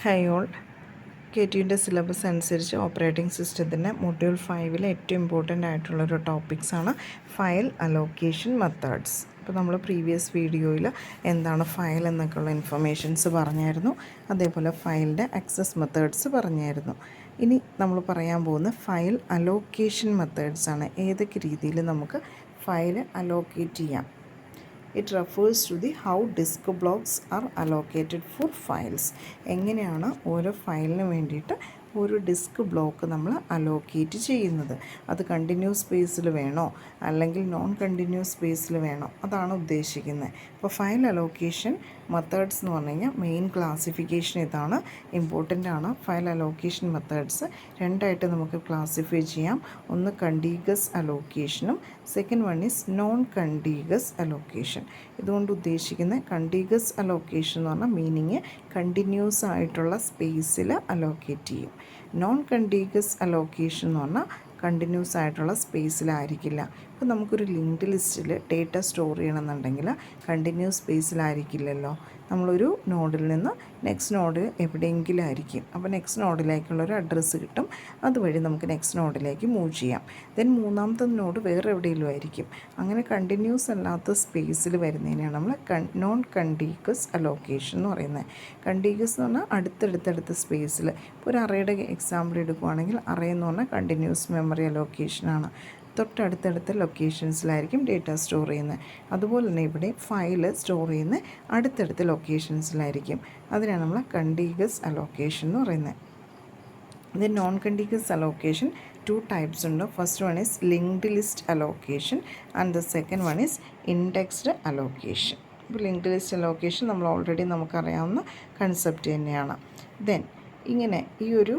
Hi all K ടിയുടെ syllabus അനുസരിച്ച് operating സിസ്റ്റത്തിൻ്റെ മൊഡ്യൂൾ 5 ഏറ്റവും ഇമ്പോർട്ടൻ്റ് ആയിട്ടുള്ളൊരു ടോപ്പിക്സാണ് ഫയൽ അലോക്കേഷൻ മെത്തേഡ്സ്. ഇപ്പോൾ നമ്മൾ പ്രീവിയസ് വീഡിയോയിൽ എന്താണ് ഫയൽ എന്നൊക്കെയുള്ള ഇൻഫർമേഷൻസ് പറഞ്ഞായിരുന്നു. അതേപോലെ ഫയലിൻ്റെ ആക്സസ് മെത്തേഡ്സ് പറഞ്ഞായിരുന്നു. ഇനി നമ്മൾ പറയാൻ പോകുന്ന ഫയൽ അലോക്കേഷൻ മെത്തേഡ്സാണ്. ഏതൊക്കെ രീതിയിൽ നമുക്ക് ഫയൽ അലോക്കേറ്റ് ചെയ്യാം. It refers to the how disk blocks are allocated for files. എങ്ങനെയാണ് ഓരോ ഫയലിന് വേണ്ടിയിട്ട് ഒരു ഡിസ്ക് ബ്ലോക്ക് നമ്മൾ അലോക്കേറ്റ് ചെയ്യുന്നത്. അത് കണ്ടിന്യൂസ് സ്പേസിൽ വേണോ അല്ലെങ്കിൽ നോൺ കണ്ടിന്യൂസ് സ്പേസിൽ വേണോ, അതാണ് ഉദ്ദേശിക്കുന്നത്. അപ്പോൾ ഫയൽ അലോക്കേഷൻ മെത്തേഡ്സ് എന്ന് പറഞ്ഞു കഴിഞ്ഞാൽ മെയിൻ ക്ലാസിഫിക്കേഷൻ ഇതാണ്, ഇമ്പോർട്ടൻ്റ് ആണ്. ഫയൽ അലോക്കേഷൻ മെത്തേഡ്സ് രണ്ടായിട്ട് നമുക്ക് ക്ലാസിഫൈ ചെയ്യാം. ഒന്ന് കണ്ടീഗസ് അലോക്കേഷനും second one is non contiguous allocation. ഇതുകൊണ്ട് ഉദ്ദേശിക്കുന്ന കണ്ടീഗസ് അലോക്കേഷൻ എന്ന് പറഞ്ഞാൽ മീനിങ് കണ്ടിന്യൂസ് ആയിട്ടുള്ള സ്പേസിൽ അലോക്കേറ്റ് ചെയ്യും. നോൺ കണ്ടീഗസ് അലോക്കേഷൻ എന്ന് പറഞ്ഞാൽ കണ്ടിന്യൂസ് ആയിട്ടുള്ള സ്പേസിലായിരിക്കില്ല. ഇപ്പോൾ നമുക്കൊരു ലിങ്ക്ഡ് ലിസ്റ്റിൽ ഡേറ്റ സ്റ്റോർ ചെയ്യണമെന്നുണ്ടെങ്കിൽ കണ്ടിന്യൂസ് സ്പേസിലായിരിക്കില്ലല്ലോ. നമ്മളൊരു നോഡിൽ നിന്ന് നെക്സ്റ്റ് നോഡ് എവിടെയെങ്കിലും ആയിരിക്കും. അപ്പോൾ നെക്സ്റ്റ് നോഡിലേക്കുള്ളൊരു അഡ്രസ്സ് കിട്ടും. അതുവഴി നമുക്ക് നെക്സ്റ്റ് നോഡിലേക്ക് മൂവ് ചെയ്യാം. ദെൻ മൂന്നാമത്തെ നോഡ് വേറെ എവിടെയെങ്കിലും ആയിരിക്കും. അങ്ങനെ കണ്ടിന്യൂസ് അല്ലാത്ത സ്പേസിൽ വരുന്നതിനാണ് നമ്മൾ നോൺ കണ്ടീഗസ് അലോക്കേഷൻ എന്ന് പറയുന്നത്. കണ്ടീഗസ് എന്ന് പറഞ്ഞാൽ അടുത്തടുത്തടുത്ത സ്പേസിൽ. ഇപ്പോൾ ഒരു അറേയുടെ എക്സാമ്പിൾ എടുക്കുകയാണെങ്കിൽ അറേ എന്ന് പറഞ്ഞാൽ കണ്ടിന്യൂസ് മെമ്മറി അലോക്കേഷനാണ്. തൊട്ടടുത്തടുത്ത ലൊക്കേഷൻസിലായിരിക്കും ഡേറ്റ സ്റ്റോർ ചെയ്യുന്നത്. അതുപോലെ തന്നെ ഇവിടെ ഫയൽ സ്റ്റോർ ചെയ്യുന്ന അടുത്തടുത്ത ലൊക്കേഷൻസിലായിരിക്കും. അതിനാണ് നമ്മൾ കണ്ടീഗസ് അലോക്കേഷൻ എന്ന് പറയുന്നത്. ഇത് നോൺ കണ്ടീഗസ് അലോക്കേഷൻ 2 ടൈപ്സ് ഉണ്ട്. First one is linked list allocation and the second one is indexed allocation. ഇപ്പോൾ ലിങ്ക്ഡ് ലിസ്റ്റ് അലോക്കേഷൻ നമ്മൾ ഓൾറെഡി നമുക്കറിയാവുന്ന കൺസെപ്റ്റ് തന്നെയാണ്. ദെൻ ഇങ്ങനെ ഈ ഒരു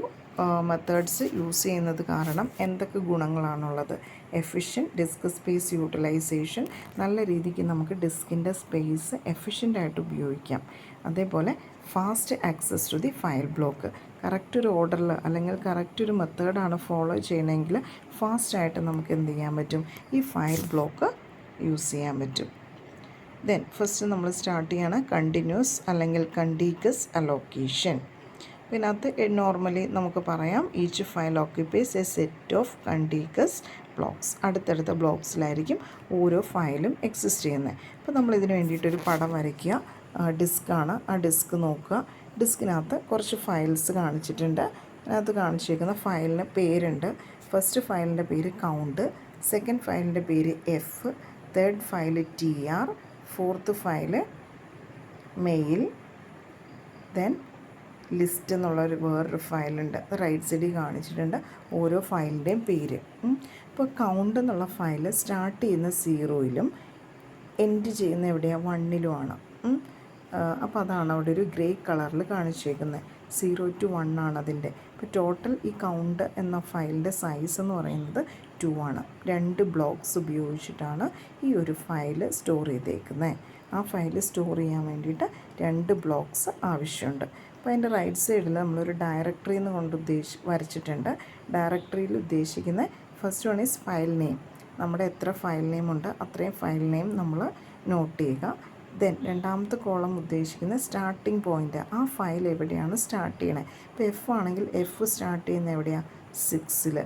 മെത്തേഡ്സ് യൂസ് ചെയ്യുന്നത് കാരണം എന്തൊക്കെ ഗുണങ്ങളാണുള്ളത്? എഫിഷ്യൻറ്റ് ഡിസ്ക് സ്പേസ് യൂട്ടിലൈസേഷൻ, നല്ല രീതിക്ക് നമുക്ക് ഡിസ്കിൻ്റെ സ്പേസ് എഫിഷ്യൻ്റായിട്ട് ഉപയോഗിക്കാം. അതേപോലെ fast access to the file block. Correct ഒരു ഓർഡറിൽ അല്ലെങ്കിൽ കറക്റ്റ് ഒരു മെത്തേഡാണ് ഫോളോ ചെയ്യണമെങ്കിൽ ഫാസ്റ്റായിട്ട് നമുക്ക് എന്ത് ചെയ്യാൻ പറ്റും? ഈ ഫയൽ ബ്ലോക്ക് യൂസ് ചെയ്യാൻ പറ്റും. ദെൻ ഫസ്റ്റ് നമ്മൾ സ്റ്റാർട്ട് ചെയ്യാണ് കണ്ടിന്യൂസ് അല്ലെങ്കിൽ കണ്ടീഗസ് അലോക്കേഷൻ. പിന്നെ അത് നോർമലി നമുക്ക് പറയാം each file occupies a set of contiguous blocks. അടുത്തടുത്ത ബ്ലോക്സിലായിരിക്കും ഓരോ ഫയലും എക്സിസ്റ്റ് ചെയ്യുന്നത്. അപ്പോൾ നമ്മളിതിന് വേണ്ടിയിട്ടൊരു പടം വരയ്ക്കുക. ഡിസ്ക്കാണ്, ആ ഡിസ്ക് നോക്കുക. ഡിസ്കിനകത്ത് കുറച്ച് ഫയൽസ് കാണിച്ചിട്ടുണ്ട്. അതിനകത്ത് കാണിച്ചിരിക്കുന്ന ഫയലിന് പേരുണ്ട്. ഫസ്റ്റ് ഫയലിൻ്റെ പേര് കൗണ്ട്, സെക്കൻഡ് ഫയലിൻ്റെ പേര് F, third file TR, fourth file mail, then list എന്നുള്ളൊരു വേറൊരു ഫയലുണ്ട്. അത് റൈറ്റ് സൈഡിൽ കാണിച്ചിട്ടുണ്ട് ഓരോ ഫയലിൻ്റെയും പേര്. ഇപ്പോൾ കൗണ്ട് എന്നുള്ള ഫയൽ സ്റ്റാർട്ട് ചെയ്യുന്ന 0-ലും എൻഡ് ചെയ്യുന്ന എവിടെയാണ് 1-ലുമാണ്. അപ്പോൾ അതാണ് അവിടെ ഒരു ഗ്രേ കളറിൽ കാണിച്ചേക്കുന്നത്. 0 to 1 ആണ് അതിൻ്റെ. ഇപ്പോൾ ടോട്ടൽ ഈ കൗണ്ട് എന്ന ഫയലിൻ്റെ സൈസ് എന്ന് പറയുന്നത് 2 ആണ്. 2 ബ്ലോക്സ് ഉപയോഗിച്ചിട്ടാണ് ഈ ഒരു ഫയൽ സ്റ്റോർ ചെയ്തേക്കുന്നത്. ആ ഫയൽ സ്റ്റോർ ചെയ്യാൻ വേണ്ടിയിട്ട് 2 ബ്ലോക്സ് ആവശ്യമുണ്ട്. അപ്പോൾ അതിൻ്റെ റൈറ്റ് സൈഡിൽ നമ്മളൊരു ഡയറക്ടറി എന്ന് കൊണ്ട് വരച്ചിട്ടുണ്ട്. ഡയറക്ടറിയിൽ ഉദ്ദേശിക്കുന്ന first one is file name. നമ്മുടെ എത്ര ഫയൽ നെയിം ഉണ്ട് അത്രയും ഫയൽ നെയിം നമ്മൾ നോട്ട് ചെയ്യുക. ദെൻ രണ്ടാമത്തെ കോളം ഉദ്ദേശിക്കുന്ന സ്റ്റാർട്ടിംഗ് പോയിൻ്റ്, ആ ഫയൽ എവിടെയാണ് സ്റ്റാർട്ട് ചെയ്യണത്. ഇപ്പോൾ എഫ് ആണെങ്കിൽ എഫ് സ്റ്റാർട്ട് ചെയ്യുന്നത് എവിടെയാണ്? 6-ൽ.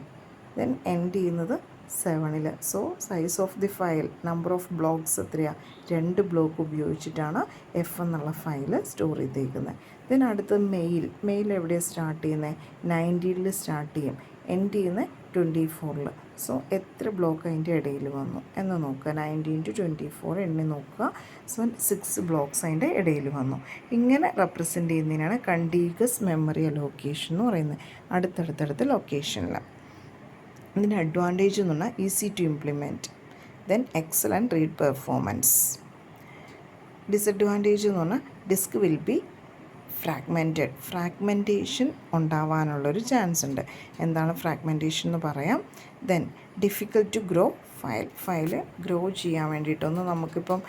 ദെൻ എൻഡ് ചെയ്യുന്നത് 7-ൽ. So size of the file, number of blocks എത്രയാണ്? 2 ബ്ലോക്ക് ഉപയോഗിച്ചിട്ടാണ് എഫ് എന്നുള്ള ഫയൽ സ്റ്റോർ ചെയ്തേക്കുന്നത്. ദെൻ അടുത്ത് മെയിൽ എവിടെയാണ് സ്റ്റാർട്ട് ചെയ്യുന്നത്? 19-ൽ സ്റ്റാർട്ട് ചെയ്യും, എൻഡ് ചെയ്യുന്നത് 24-ൽ. സോ എത്ര ബ്ലോക്ക് അതിൻ്റെ ഇടയിൽ വന്നു എന്ന് നോക്കുക. 19 to 24 എണ്ണി നോക്കുക. സോ 6 ബ്ലോക്സ് അതിൻ്റെ ഇടയിൽ വന്നു. ഇങ്ങനെ റെപ്രസെൻ്റ് ചെയ്യുന്നതിനാണ് കണ്ടീഗസ് മെമ്മറി അലോക്കേഷൻ എന്ന് പറയുന്നത്. അടുത്തടുത്തടുത്ത ലൊക്കേഷനിൽ. ഇതിൻ്റെ അഡ്വാൻറ്റേജ് എന്ന് പറഞ്ഞാൽ easy to implement, then excellent read performance. Disadvantage എന്ന് പറഞ്ഞാൽ ഡിസ്ക് വിൽ ബി ഫ്രാഗ്മെൻറ്റേഷൻ ഉണ്ടാവാനുള്ളൊരു ചാൻസ് ഉണ്ട്. എന്താണ് ഫ്രാഗ്മെൻറ്റേഷൻ എന്ന് പറയാം. Then difficult to grow file grow ചെയ്യാൻ വേണ്ടിയിട്ടൊന്ന് നമുക്കിപ്പം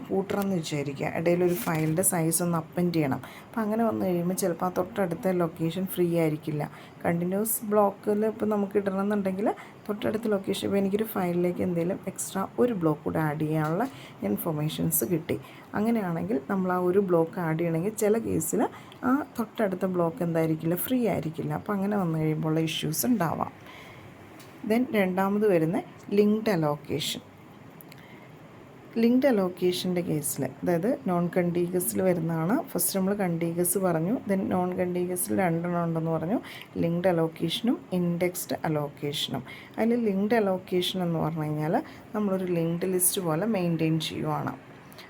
കൂട്ടണമെന്ന് വിചാരിക്കുക, ഇടയിലൊരു ഫയലിൻ്റെ സൈസ് ഒന്ന് അപ്പൻഡ് ചെയ്യണം. അപ്പം അങ്ങനെ വന്നു കഴിയുമ്പോൾ ചിലപ്പോൾ ആ തൊട്ടടുത്ത ലൊക്കേഷൻ ഫ്രീ ആയിരിക്കില്ല. കണ്ടിന്യൂസ് ബ്ലോക്കിൽ ഇപ്പോൾ നമുക്ക് ഇടണമെന്നുണ്ടെങ്കിൽ തൊട്ടടുത്ത ലൊക്കേഷൻ, ഇപ്പോൾ എനിക്കൊരു ഫയലിലേക്ക് എന്തെങ്കിലും എക്സ്ട്രാ ഒരു ബ്ലോക്ക് കൂടെ ആഡ് ചെയ്യാനുള്ള ഇൻഫർമേഷൻസ് കിട്ടി. അങ്ങനെയാണെങ്കിൽ നമ്മൾ ആ ഒരു ബ്ലോക്ക് ആഡ് ചെയ്യണമെങ്കിൽ ചില കേസിൽ ആ തൊട്ടടുത്ത ബ്ലോക്ക് എന്തായിരിക്കില്ല, ഫ്രീ ആയിരിക്കില്ല. അപ്പോൾ അങ്ങനെ വന്നു കഴിയുമ്പോൾ ഇഷ്യൂസ് ഉണ്ടാവാം. ദെൻ രണ്ടാമത് വരുന്ന ലിങ്ക്ഡ് അലോക്കേഷൻ്റെ കേസിൽ, അതായത് നോൺ കണ്ടീഗസിൽ വരുന്നതാണ്. ഫസ്റ്റ് നമ്മൾ കണ്ടീഗസ് പറഞ്ഞു, ദെൻ നോൺ കണ്ടീഗസിൽ രണ്ടെണ്ണം ഉണ്ടെന്ന് പറഞ്ഞു, ലിങ്ക്ഡ് അലോക്കേഷനും ഇൻഡെക്സ്ഡ് അലോക്കേഷനും. അതിൽ ലിങ്ക്ഡ് അലോക്കേഷൻ എന്ന് പറഞ്ഞു കഴിഞ്ഞാൽ നമ്മളൊരു ലിങ്ക്ഡ് ലിസ്റ്റ് പോലെ മെയിൻറ്റെയിൻ ചെയ്യുവാണ്.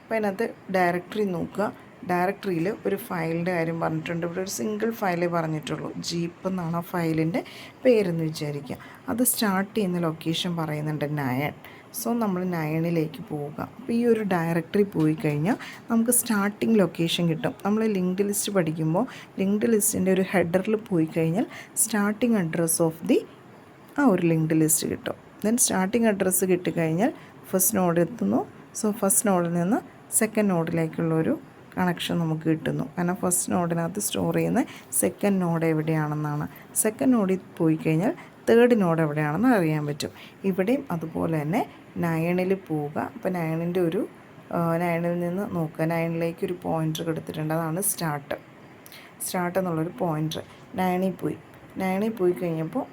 അപ്പോൾ അതിനകത്ത് ഡയറക്ടറി നോക്കുക. ഡയറക്ടറിയിൽ ഒരു ഫയലിൻ്റെ കാര്യം പറഞ്ഞിട്ടുണ്ട്. ഇവിടെ ഒരു സിംഗിൾ ഫയലേ പറഞ്ഞിട്ടുള്ളൂ, ജീപ്പ് എന്നാണ് ആ ഫയലിൻ്റെ പേരെന്ന് വിചാരിക്കുക. അത് സ്റ്റാർട്ട് ചെയ്യുന്ന ലൊക്കേഷൻ പറയുന്നുണ്ട് 9. സോ നമ്മൾ 9ലേക്ക് പോവുക. അപ്പോൾ ഈ ഒരു ഡയറക്ടറി പോയി കഴിഞ്ഞാൽ നമുക്ക് സ്റ്റാർട്ടിംഗ് ലൊക്കേഷൻ കിട്ടും. നമ്മൾ ലിങ്ക്ഡ് ലിസ്റ്റ് പഠിക്കുമ്പോൾ ലിങ്ക്ഡ് ലിസ്റ്റിൻ്റെ ഒരു ഹെഡറിൽ പോയി കഴിഞ്ഞാൽ സ്റ്റാർട്ടിംഗ് അഡ്രസ്സ് ഓഫ് ദി ആ ഒരു ലിങ്ക്ഡ് ലിസ്റ്റ് കിട്ടും. ദെൻ സ്റ്റാർട്ടിംഗ് അഡ്രസ്സ് കിട്ടിക്കഴിഞ്ഞാൽ ഫസ്റ്റ് നോഡ് എത്തുന്നു. സോ ഫസ്റ്റ് നോഡിൽ നിന്ന് സെക്കൻഡ് നോഡിലേക്കുള്ളൊരു കണക്ഷൻ നമുക്ക് കിട്ടുന്നു. കാരണം ഫസ്റ്റ് നോഡിനകത്ത് സ്റ്റോർ ചെയ്യുന്ന സെക്കൻഡ് നോഡ് എവിടെയാണെന്നാണ്. സെക്കൻഡ് നോഡിൽ പോയി കഴിഞ്ഞാൽ തേർഡ് നോഡ് എവിടെയാണെന്ന് അറിയാൻ പറ്റും. ഇവിടെയും അതുപോലെ തന്നെ 9ൽ പോവുക. അപ്പോൾ 9ൽ നിന്ന് നോക്കുക, 9ലേക്ക് ഒരു പോയിൻ്റർ കൊടുത്തിട്ടുണ്ട്, അതാണ് സ്റ്റാർട്ട് എന്നുള്ളൊരു പോയിൻ്റർ. 9ൽ പോയി കഴിഞ്ഞപ്പോൾ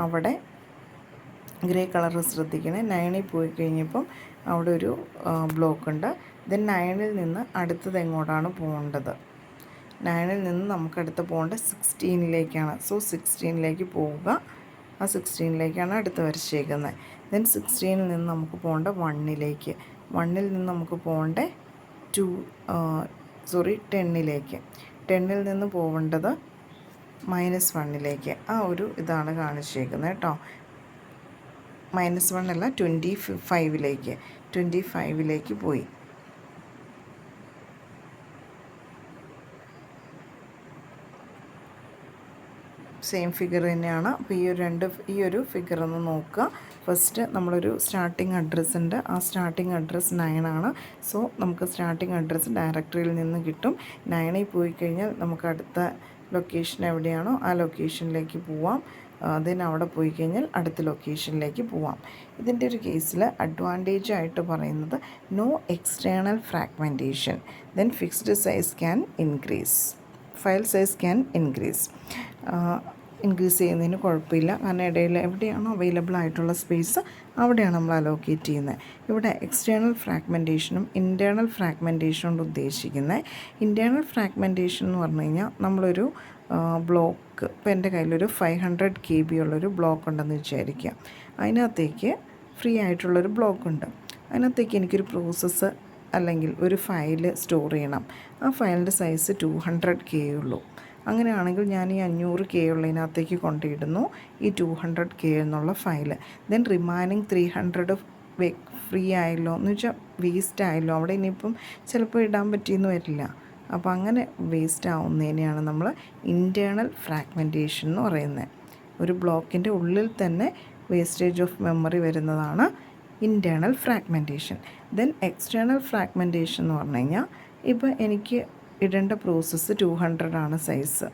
അവിടെ ഗ്രേ കളർ ശ്രദ്ധിക്കണേ. 9ൽ പോയി കഴിഞ്ഞപ്പം അവിടെ ഒരു ബ്ലോക്ക് ഉണ്ട്. ദെൻ 9ൽ നിന്ന് അടുത്തത് എങ്ങോട്ടാണ് പോകേണ്ടത്? 9ൽ നിന്ന് നമുക്കടുത്ത് പോകേണ്ടത് 16ലേക്കാണ്. സോ 16ലേക്ക് പോവുക. ആ 16ലേക്കാണ് അടുത്ത് വരച്ചേക്കുന്നത്. ദെൻ 16ൽ നിന്ന് നമുക്ക് പോകേണ്ട 1ലേക്ക്, 1ൽ നിന്ന് നമുക്ക് പോകേണ്ട 10ലേക്ക്, 10ൽ നിന്ന് പോകേണ്ടത് -1ലേക്ക്. ആ ഒരു ഇതാണ് കാണിച്ചേക്കുന്നത് കേട്ടോ. -1 അല്ല, 25ലേക്ക് പോയി. സെയിം ഫിഗർ തന്നെയാണ്. അപ്പോൾ ഈ ഒരു ഫിഗർ ഒന്ന് നോക്കുക. ഫസ്റ്റ് നമ്മളൊരു സ്റ്റാർട്ടിംഗ് അഡ്രസ്സ് ഉണ്ട്. ആ സ്റ്റാർട്ടിംഗ് അഡ്രസ്സ് 9 ആണ്. സോ നമുക്ക് സ്റ്റാർട്ടിംഗ് അഡ്രസ്സ് ഡയറക്ടറിയിൽ നിന്ന് കിട്ടും. 9ൽ പോയി കഴിഞ്ഞാൽ നമുക്ക് അടുത്ത ലൊക്കേഷൻ എവിടെയാണോ ആ ലൊക്കേഷനിലേക്ക് പോവാം. ദെൻ അവിടെ പോയി കഴിഞ്ഞാൽ അടുത്ത ലൊക്കേഷനിലേക്ക് പോവാം. ഇതിൻ്റെ ഒരു കേസിൽ അഡ്വാൻറ്റേജ് ആയിട്ട് പറയുന്നത് no external fragmentation, then fixed size can increase, file size can increase ചെയ്യുന്നതിന് കുഴപ്പമില്ല. കാരണം ഇടയിൽ എവിടെയാണോ അവൈലബിൾ ആയിട്ടുള്ള സ്പേസ് അവിടെയാണ് നമ്മൾ അലോക്കേറ്റ് ചെയ്യുന്നത്. ഇവിടെ എക്സ്റ്റേണൽ ഫ്രാഗ്മെൻറ്റേഷനും ഇൻറ്റേർണൽ ഫ്രാഗ്മെൻറ്റേഷനും കൊണ്ട് ഉദ്ദേശിക്കുന്നത്, ഇൻറ്റേർണൽ ഫ്രാഗ്മെൻറ്റേഷൻ എന്ന് പറഞ്ഞു കഴിഞ്ഞാൽ നമ്മളൊരു ബ്ലോക്ക്, ഇപ്പോൾ എൻ്റെ കയ്യിലൊരു 500 KB ഉള്ളൊരു ബ്ലോക്ക് ഉണ്ടെന്ന് വിചാരിക്കുക. അതിനകത്തേക്ക് ഫ്രീ ആയിട്ടുള്ളൊരു ബ്ലോക്കുണ്ട്. അതിനകത്തേക്ക് എനിക്കൊരു പ്രോസസ്സ് അല്ലെങ്കിൽ ഒരു ഫയൽ സ്റ്റോർ ചെയ്യണം. ആ ഫയലിൻ്റെ സൈസ് 200 K ഉള്ളൂ. അങ്ങനെയാണെങ്കിൽ ഞാൻ ഈ 500 K ഉള്ളതിനകത്തേക്ക് കൊണ്ടിടുന്നു ഈ 200 K എന്നുള്ള ഫയൽ. ദെൻ റിമൈനിങ് 300 ഫ്രീ ആയല്ലോ എന്ന് വെച്ചാൽ വേസ്റ്റ് ആയല്ലോ, അവിടെ ഇനിയിപ്പം ചിലപ്പോൾ ഇടാൻ പറ്റിയെന്ന് വരില്ല. അപ്പോൾ അങ്ങനെ വേസ്റ്റ് ആവുന്നതിനെയാണ് നമ്മൾ ഇൻറ്റേർണൽ ഫ്രാഗ്മെൻറ്റേഷൻ എന്ന് പറയുന്നത്. ഒരു ബ്ലോക്കിൻ്റെ ഉള്ളിൽ തന്നെ വേസ്റ്റേജ് ഓഫ് മെമ്മറി വരുന്നതാണ് internal fragmentation. Then external fragmentation എന്ന് പറഞ്ഞു കഴിഞ്ഞാൽ, ഇപ്പോൾ എനിക്ക് ഇടേണ്ട പ്രോസസ്സ് 200 ആണ് സൈസ്.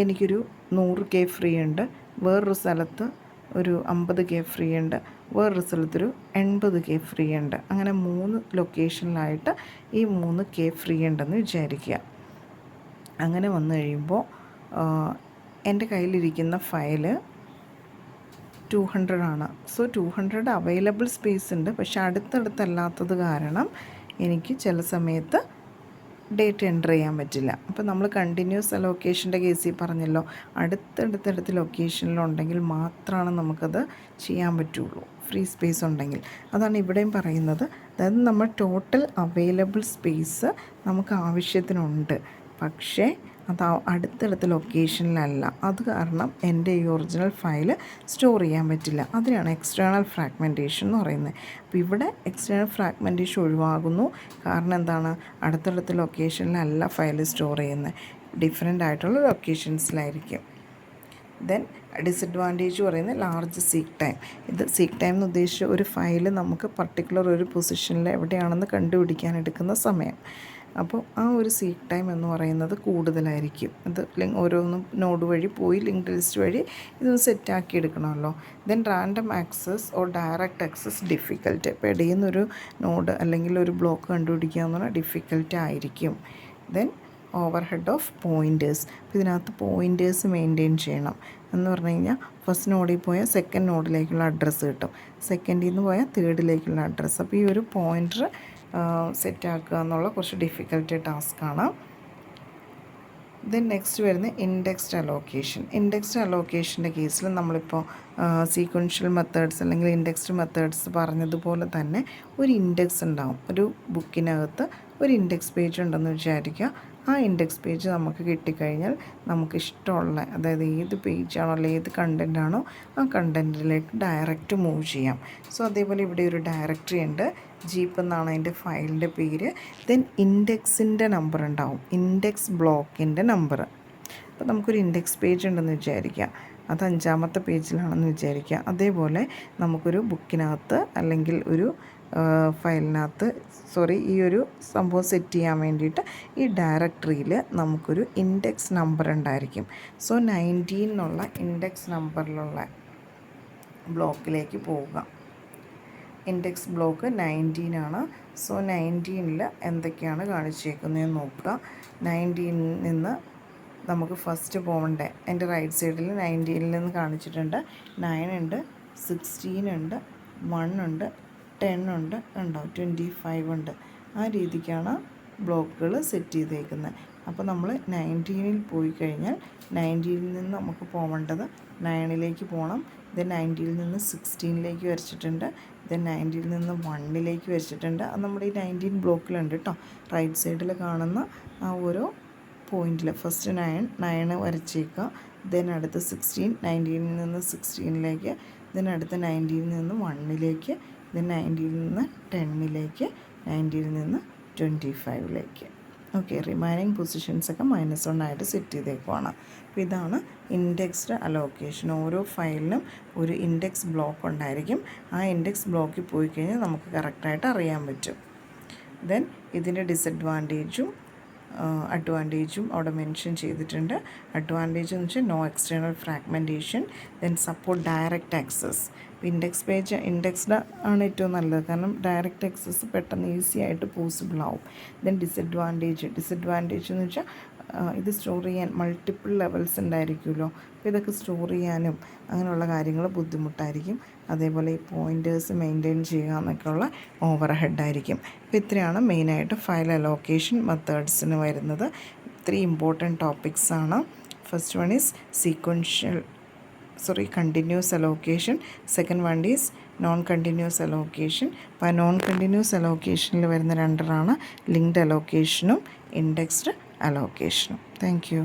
എനിക്കൊരു 100 K ഫ്രീ ഉണ്ട്, വേറൊരു സ്ഥലത്ത് ഒരു 50 K ഫ്രീ ഉണ്ട്, വേറൊരു സ്ഥലത്തൊരു 80 K ഫ്രീ ഉണ്ട്. അങ്ങനെ 3 ലൊക്കേഷനിലായിട്ട് ഈ 3 K ഫ്രീ ഉണ്ടെന്ന് വിചാരിക്കുക. അങ്ങനെ വന്നു കഴിയുമ്പോൾ എൻ്റെ കയ്യിലിരിക്കുന്ന ഫയല് 200 ആണ്. സോ 200 അവൈലബിൾ സ്പേസ് ഉണ്ട്. പക്ഷെ അടുത്തടുത്തല്ലാത്തത് കാരണം എനിക്ക് ചില സമയത്ത് ഡേറ്റ് എൻ്റർ ചെയ്യാൻ പറ്റില്ല. അപ്പോൾ നമ്മൾ കണ്ടിന്യൂസ് അലോക്കേഷൻ്റെ കേസിൽ പറഞ്ഞല്ലോ, അടുത്തടുത്തടുത്ത് ലൊക്കേഷനിലുണ്ടെങ്കിൽ മാത്രമാണ് നമുക്കത് ചെയ്യാൻ പറ്റുള്ളൂ, ഫ്രീ സ്പേസ് ഉണ്ടെങ്കിൽ. അതാണ് ഇവിടെയും പറയുന്നത്. അതായത് നമ്മൾ ടോട്ടൽ അവൈലബിൾ സ്പേസ് നമുക്ക് ആവശ്യത്തിനുണ്ട്, പക്ഷേ അത് അടുത്തടുത്ത ലൊക്കേഷനിലല്ല. അത് കാരണം എൻ്റെ ഈ ഒറിജിനൽ ഫയൽ സ്റ്റോർ ചെയ്യാൻ പറ്റില്ല. അതിനാണ് എക്സ്റ്റേണൽ ഫ്രാഗ്മെൻറ്റേഷൻ എന്ന് പറയുന്നത്. അപ്പോൾ ഇവിടെ എക്സ്റ്റേണൽ ഫ്രാഗ്മെൻറ്റേഷൻ ഒഴിവാകുന്നു. കാരണം എന്താണ്, അടുത്തടുത്ത ലൊക്കേഷനിലല്ല ഫയൽ സ്റ്റോർ ചെയ്യുന്നത്, ഡിഫറെൻ്റ് ആയിട്ടുള്ള ലൊക്കേഷൻസിലായിരിക്കും. ദെൻ ഡിസഡ്വാൻറ്റേജ് പറയുന്നത് ലാർജ് സീക്ക് ടൈം. ഇത് സീക്ക് ടൈം എന്ന് ഉദ്ദേശിച്ച ഒരു ഫയൽ നമുക്ക് പർട്ടിക്കുലർ ഒരു പൊസിഷനിൽ എവിടെയാണെന്ന് കണ്ടുപിടിക്കാൻ എടുക്കുന്ന സമയം. അപ്പോൾ ആ ഒരു സീക്ക് ടൈം എന്ന് പറയുന്നത് കൂടുതലായിരിക്കും. ഇത് ഓരോന്നും നോഡ് വഴി പോയി ലിങ്ക്ഡ് ലിസ്റ്റ് വഴി ഇതൊന്ന് സെറ്റാക്കി എടുക്കണമല്ലോ. Then random access or direct access difficult. ഇപ്പോൾ ഇടയിൽ നിന്നൊരു നോഡ് അല്ലെങ്കിൽ ഒരു ബ്ലോക്ക് കണ്ടുപിടിക്കുക എന്ന് പറഞ്ഞാൽ ഡിഫിക്കൽട്ട് ആയിരിക്കും. Then over head of pointers. അപ്പോൾ ഇതിനകത്ത് പോയിൻറ്റേഴ്സ് മെയിൻറ്റെയിൻ ചെയ്യണം എന്ന് പറഞ്ഞു കഴിഞ്ഞാൽ ഫസ്റ്റ് നോഡിൽ പോയാൽ സെക്കൻഡ് നോഡിലേക്കുള്ള അഡ്രസ്സ് കിട്ടും, സെക്കൻഡിൽ നിന്ന് പോയാൽ തേർഡിലേക്കുള്ള അഡ്രസ്സ്. അപ്പോൾ ഈ ഒരു പോയിൻ്റർ സെറ്റാക്കുക എന്നുള്ള കുറച്ച് ഡിഫിക്കൽട്ട് ടാസ്ക്കാണ്. ദെൻ നെക്സ്റ്റ് വരുന്നത് ഇൻഡെക്സ്ഡ് അലോക്കേഷൻ. ഇൻഡെക്സ്ഡ് അലോക്കേഷൻ്റെ കേസിൽ നമ്മളിപ്പോൾ സീക്വൻഷ്യൽ മെത്തേഡ്സ് അല്ലെങ്കിൽ ഇൻഡെക്സ്ഡ് മെത്തേഡ്സ് പറഞ്ഞതുപോലെ തന്നെ ഒരു ഇൻഡെക്സ് ഉണ്ടാവും. ഒരു ബുക്കിനകത്ത് ഒരു ഇൻഡെക്സ് പേജ് ഉണ്ടെന്ന് വിചാരിക്കുക. ആ ഇൻഡെക്സ് പേജ് നമുക്ക് കിട്ടിക്കഴിഞ്ഞാൽ നമുക്ക് ഇഷ്ടമുള്ള, അതായത് ഏത് പേജാണോ അല്ലെങ്കിൽ ഏത് കണ്ടൻറ്റാണോ ആ കണ്ടൻറ്റിലേക്ക് ഡയറക്റ്റ് മൂവ് ചെയ്യാം. സോ അതേപോലെ ഇവിടെ ഒരു ഡയറക്ടറി ഉണ്ട്, ജീപ്പ് എന്നാണ് അതിൻ്റെ ഫയലിൻ്റെ പേര്. ദെൻ ഇൻഡെക്സിൻ്റെ നമ്പർ ഉണ്ടാവും, ഇൻഡെക്സ് ബ്ലോക്കിൻ്റെ നമ്പർ. അപ്പോൾ നമുക്കൊരു ഇൻഡെക്സ് പേജ് ഉണ്ടെന്ന് വിചാരിക്കുക, അത് 5ാമത്തെ പേജിലാണെന്ന് വിചാരിക്കുക. അതേപോലെ നമുക്കൊരു ബുക്കിനകത്ത് അല്ലെങ്കിൽ ഒരു ഫയലിനകത്ത് ഈ ഒരു സംഭവം സെറ്റ് ചെയ്യാൻ വേണ്ടിയിട്ട് ഈ ഡയറക്ടറിയിൽ നമുക്കൊരു ഇൻഡെക്സ് നമ്പർ ഉണ്ടായിരിക്കും. സോ 19 എന്നുള്ള ഇൻഡെക്സ് നമ്പറിലുള്ള ബ്ലോക്കിലേക്ക് പോവുക. ഇൻഡെക്സ് ബ്ലോക്ക് 19 ആണ്. സോ 19ൽ എന്തൊക്കെയാണ് കാണിച്ചേക്കുന്നതെന്ന് നോക്കുക. 19ൽ നിന്ന് നമുക്ക് ഫസ്റ്റ് പോകണ്ടേ, എൻ്റെ റൈറ്റ് സൈഡിൽ 19ൽ നിന്ന് കാണിച്ചിട്ടുണ്ട്. 9 ഉണ്ട്, 16 ഉണ്ട്, 1 ഉണ്ട്, 10 ഉണ്ട്, ഉണ്ടോ 25 ഉണ്ട്. ആ രീതിക്കാണ് ബ്ലോക്കുകൾ സെറ്റ് ചെയ്തേക്കുന്നത്. അപ്പോൾ നമ്മൾ 19ൽ പോയി കഴിഞ്ഞാൽ 19ൽ നിന്ന് നമുക്ക് പോകേണ്ടത് 9ലേക്ക് പോകണം. ദെൻ 19ൽ നിന്ന് 16ലേക്ക് വരച്ചിട്ടുണ്ട്. ദെൻ 19ൽ നിന്ന് 1ലേക്ക് വരച്ചിട്ടുണ്ട്. അത് നമ്മുടെ ഈ 19 ബ്ലോക്കിലുണ്ട് കേട്ടോ. റൈറ്റ് സൈഡിൽ കാണുന്ന ആ ഓരോ പോയിൻറ്റിൽ ഫസ്റ്റ് 9 വരച്ചേക്കുക. ദെൻ അടുത്ത് 16, 19ൽ നിന്ന് 16ലേക്ക്, ദെൻ അടുത്ത 19ൽ നിന്ന് 1ലേക്ക്, ദെൻ 19ൽ നിന്ന് 10ലേക്ക്, 19ൽ നിന്ന് 25ലേക്ക്. ഓക്കെ, റിമൈനിങ് പൊസിഷൻസൊക്കെ -1 ആയിട്ട് സെറ്റ് ചെയ്തേക്കുവാണ്. അപ്പോൾ ഇതാണ് ഇൻഡെക്സ്ഡ് അലോക്കേഷൻ. ഓരോ ഫയലിനും ഒരു ഇൻഡെക്സ് ബ്ലോക്ക് ഉണ്ടായിരിക്കും. ആ ഇൻഡെക്സ് ബ്ലോക്കിൽ പോയി കഴിഞ്ഞാൽ നമുക്ക് കറക്റ്റായിട്ട് അറിയാൻ പറ്റും. ദെൻ ഇതിൻ്റെ ഡിസഡ്വാൻറ്റേജും അഡ്വാൻറ്റേജും അവിടെ മെൻഷൻ ചെയ്തിട്ടുണ്ട്. അഡ്വാൻറ്റേജ് എന്ന് വെച്ചാൽ no external fragmentation, then support direct access. Index page indexed ആണ് ഏറ്റവും നല്ലത്, കാരണം ഡയറക്റ്റ് ആക്സസ് പെട്ടെന്ന് ഈസി ആയിട്ട് പോസിബിൾ ആവും. ദെൻ ഡിസഡ്വാൻറ്റേജ് എന്ന് വെച്ചാൽ ഇത് സ്റ്റോർ ചെയ്യാൻ മൾട്ടിപ്പിൾ ലെവൽസ് ഉണ്ടായിരിക്കുമല്ലോ. അപ്പോൾ ഇതൊക്കെ സ്റ്റോർ ചെയ്യാനും അങ്ങനെയുള്ള കാര്യങ്ങൾ ബുദ്ധിമുട്ടായിരിക്കും. അതേപോലെ ഈ പോയിൻറ്റേഴ്സ് മെയിൻറ്റെയിൻ ചെയ്യുക എന്നൊക്കെയുള്ള ഓവർ ഹെഡായിരിക്കും. അപ്പോൾ ഇത്രയാണ് മെയിനായിട്ട് ഫയൽ അലോക്കേഷൻ മെത്തേഡ്സിന് വരുന്നത്. 3 ഇമ്പോർട്ടൻറ്റ് ടോപ്പിക്സാണ്. First one is continuous allocation. Second one is non-continuous allocation. അപ്പോൾ non-continuous allocationൽ വരുന്ന രണ്ടെണ്ണമാണ് ലിങ്ക്ഡ് അലോക്കേഷനും ഇൻഡെക്സ്ഡ് അലോക്കേഷനും. Thank U.